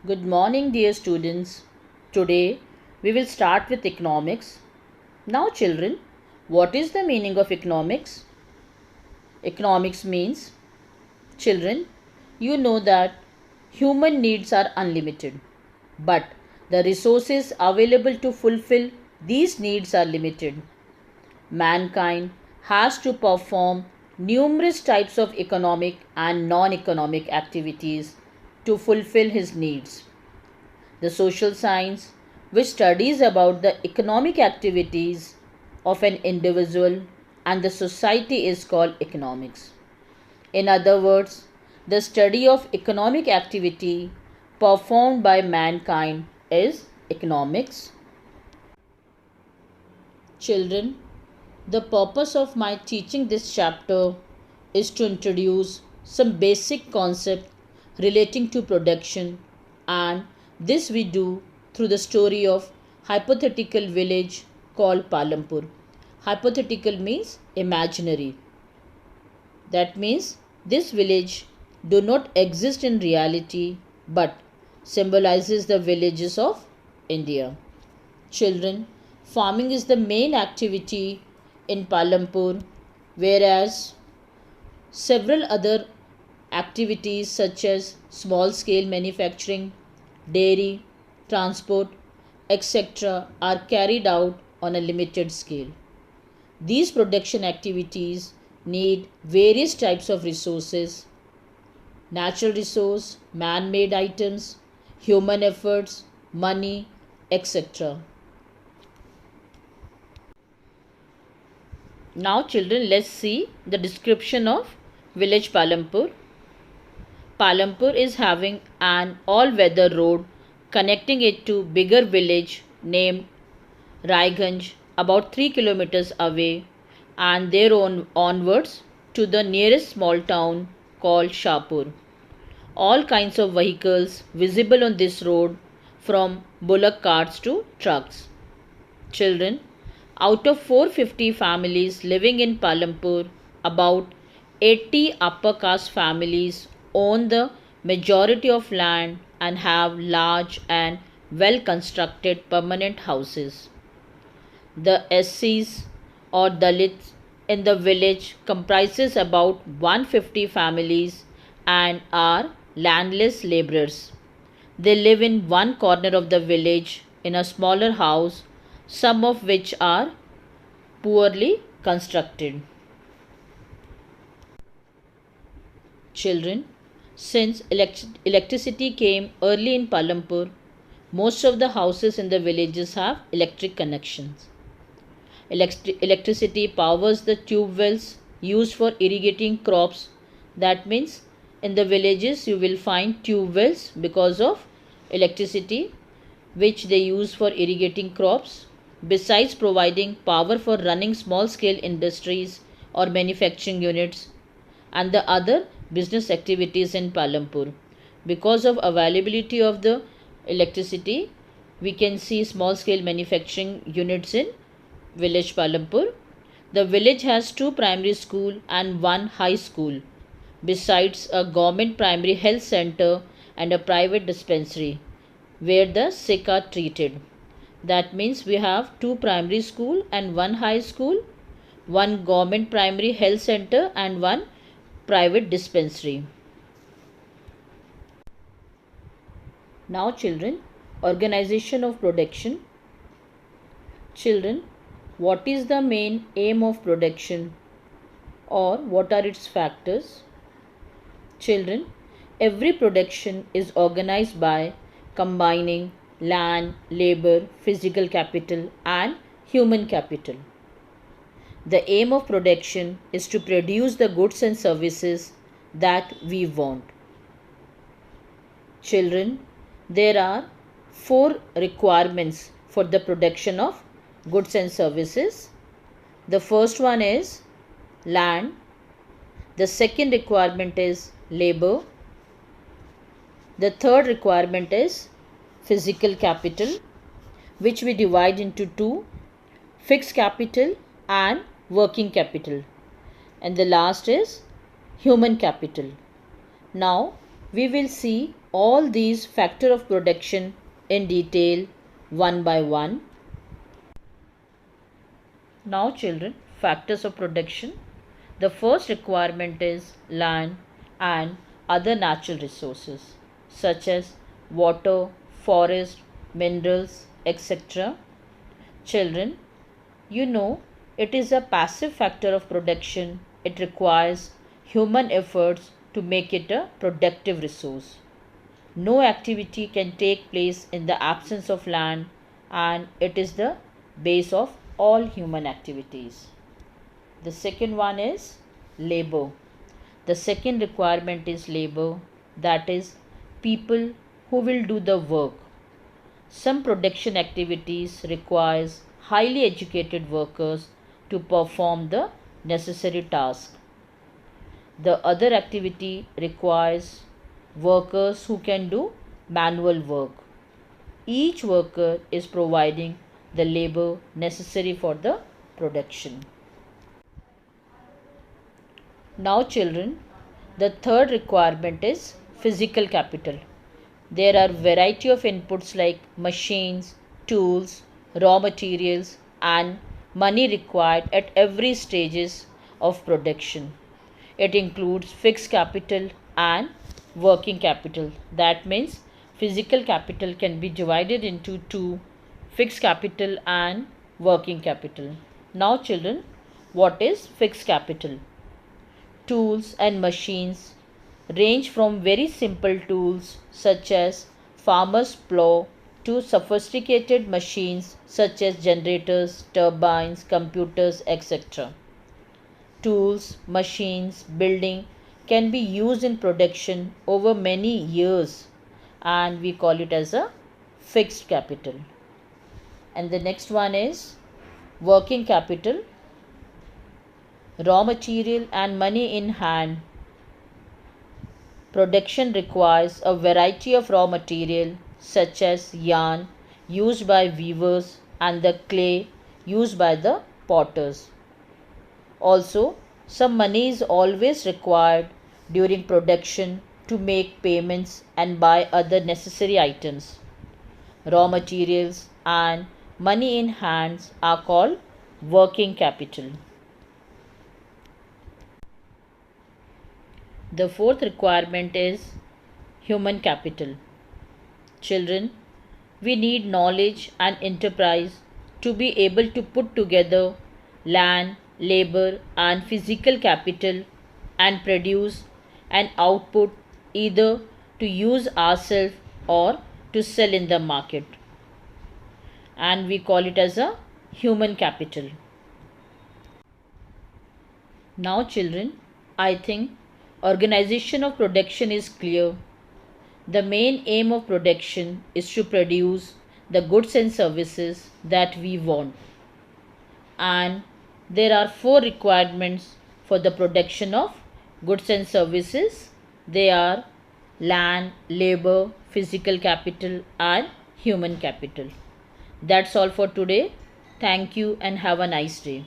Good morning, dear students. Today we will start with economics. Now, children, what is the meaning of economics? Economics means, children, you know that human needs are unlimited, but the resources available to fulfill these needs are limited. Mankind has to perform numerous types of economic and non economic activities to fulfill his needs. The social science, which studies about the economic activities of an individual and the society, is called economics. In other words, the study of economic activity performed by mankind is economics. Children, the purpose of my teaching this chapter is to introduce some basic concept relating to production, and this we do through the story of hypothetical village called Palampur. Hypothetical means imaginary. That means this village do not exist in reality but symbolizes the villages of India. Children, farming is the main activity in Palampur, whereas several other activities such as small scale manufacturing, dairy, transport, etc. are carried out on a limited scale. These production activities need various types of resources: natural resource, man made items, human efforts, money, etc. Now, children, let's see the description of village Palampur. Palampur is having an all-weather road connecting it to bigger village named Raiganj about 3 kilometers away, and there onwards to the nearest small town called Shapur. All kinds of vehicles visible on this road, from bullock carts to trucks. Children, out of 450 families living in Palampur, about 80 upper caste families own the majority of land and have large and well constructed permanent houses. The SCs or Dalits in the village comprises about 150 families and are landless laborers. They live in one corner of the village in a smaller house, some of which are poorly constructed. Children, since electricity came early in Palampur, most of the houses in the villages have electric connections. Electricity powers the tube wells used for irrigating crops. That means in the villages you will find tube wells because of electricity, which they use for irrigating crops, besides providing power for running small scale industries or manufacturing units and the other business activities in Palampur. Because of availability of the electricity, we can see small scale manufacturing units in village Palampur. The village has two primary school and one high school, besides a government primary health center and a private dispensary where the sick are treated. That means we have two primary school and one high school, one government primary health center and one private dispensary. Now, children, organization of production. Children, what is the main aim of production or what are its factors? Children, every production is organized by combining land, labor, physical capital and human capital. The aim of production is to produce the goods and services that we want. Children, there are 4 requirements for the production of goods and services. The first one is land. The second requirement is labor. The third requirement is physical capital, which we divide into two: fixed capital and working capital. And the last is human capital. Now, We will see all these factors of production in detail one by one. Now children, factors of production. The first requirement is land and other natural resources such as water, forest, minerals, etc. Children, you know it is a passive factor of production. It requires human efforts to make it a productive resource. No activity can take place in the absence of land, and it is the base of all human activities. The second one is labor. The second requirement is labor, that is, people who will do the work. Some production activities requires highly educated workers to perform the necessary task. The other activity requires workers who can do manual work. Each worker is providing the labor necessary for the production. Now children, the third requirement is physical capital. There are variety of inputs like machines, tools, raw materials and money required at every stages of production. It includes fixed capital and working capital. That means physical capital can be divided into two, fixed capital and working capital. Now children, what is fixed capital? Tools and machines range from very simple tools such as farmer's plow to sophisticated machines such as generators, turbines, computers, etc. Tools, machines, building can be used in production over many years, and we call it as a fixed capital. And the next one is working capital, raw material and money in hand. Production requires a variety of raw material such as yarn used by weavers and the clay used by the potters. Also, some money is always required during production to make payments and buy other necessary items. Raw materials and money in hands are called working capital. The fourth requirement is human capital. Children, we need knowledge and enterprise to be able to put together land, labor and physical capital and produce an output either to use ourselves or to sell in the market. And we call it as a human capital. Now children, I think organization of production is clear. The main aim of production is to produce the goods and services that we want. And there are four requirements for the production of goods and services. They are land, labor, physical capital and human capital. That's all for today. Thank you and have a nice day.